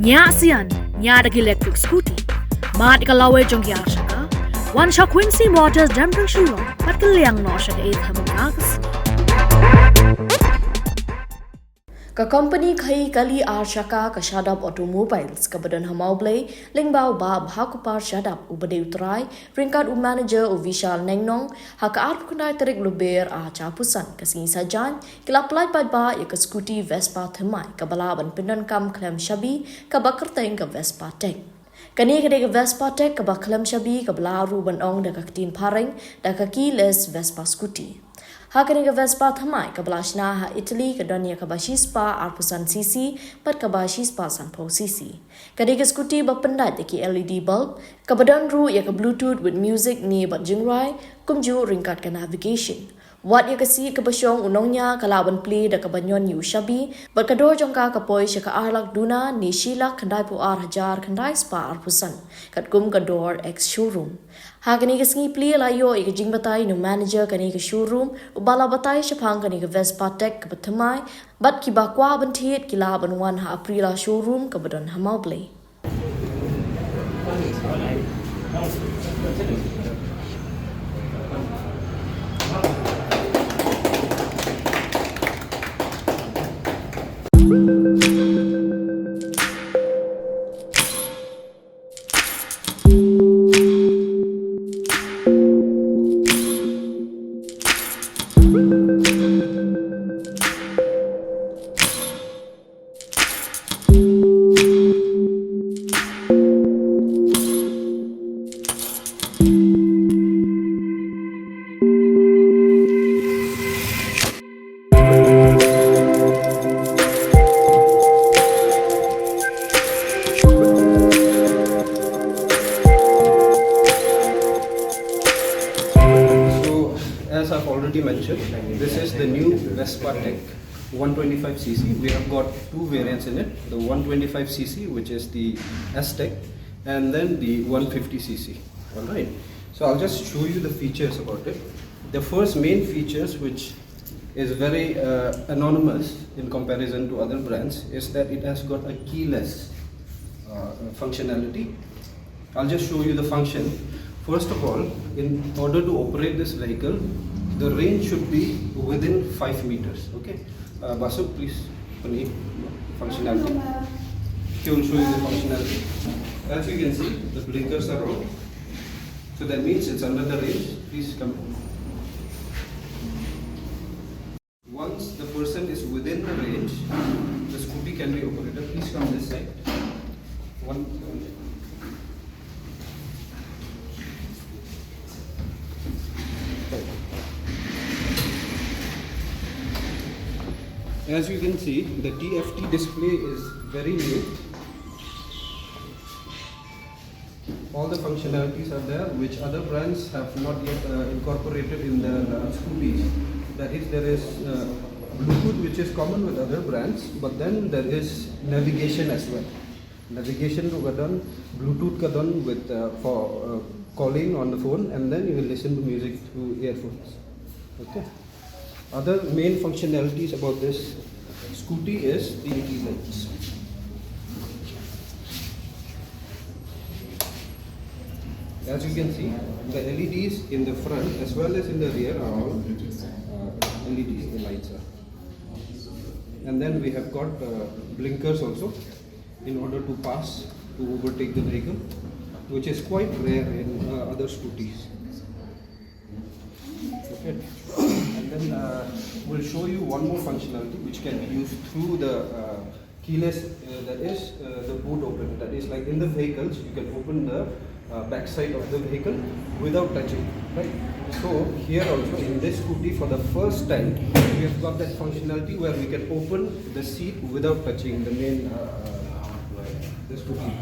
Nya sian, nya da electric scooty. Mat ka lawe jong ya shaka. One shot Quincy Motors Jamrang Shuro. Pat ka liang no shaka e thamukas. Ka company khai kali arshaka ka Shadab Automobiles ka badan hamaublay lingbao ba bhakupar Shadab ubade utrai ringkat manager o Vishal Nengnong haka arkunai tarik luber a chapusan ka singi sajan kila plai pad ba ya ka scooty Vespa thamai ka balaban pinan kam klem shabi ka bakerteng ka Vespa tech kani ka Vespa tech ka baklam shabi ka balaru banong da ka tin pareng da ka keyless Vespa scooty Hakani ka Vespa thamai ka blashna ha Italy ka donia ka bashispa arpusan cc pat ka bashispa sanpo cc. Kadi ka scooty ba pendat ki LED bulb ka badan ru ya ka Bluetooth with music ni bat jingrai kumju ringkat ka navigation. Wat ya ka si ka basyong unongnya ka laban play da ka banyon yu shabi bat ka dor jongka ka poi sya ka arlak duna ni shilak kandai pu ar hajar kandai spa arpusan kat kum ka door ex showroom. Hakani ka singi play layo i ka jing batay no manager kani ka showroom ubala batay syapang kani ka Vespa tech ka bathamai bat ki ba kwa banthit ki laban wan ha aprila showroom ka badan hamau play. As I've already mentioned, this is the new Vespa Tech 125cc. We have got two variants in it, the 125cc, which is the S-Tech, and then the 150cc. Alright, so I'll just show you the features about it. The first main features, which is very anonymous in comparison to other brands, is that it has got a keyless functionality. I'll just show you the function. First of all, in order to operate this vehicle, the range should be within 5 meters. Okay, Basu, please, functionality. He will show you the functionality. As you can see, the blinkers are on. So that means it's under the range. Please come. Once the person is within the range, the scooty can be operated. Please come this side. As you can see, the TFT display is very new. All the functionalities are there, which other brands have not yet incorporated in their scooties. That is, there is Bluetooth, which is common with other brands, but then there is navigation as well. Navigation to done, Bluetooth ka done with for calling on the phone, and then you will listen to music through earphones. Okay. Other main functionalities about this scooty is the LED lights. As you can see, the LEDs in the front as well as in the rear are all LEDs, the lights are. And then we have got blinkers also in order to pass, to overtake the vehicle, which is quite rare in other scooties. Okay. And then we'll show you one more functionality which can be used through the keyless, that is the boot open. That is, like in the vehicles, you can open the back side of the vehicle without touching, right? So here also in this scooty, for the first time, we have got that functionality where we can open the seat without touching the main the scooty.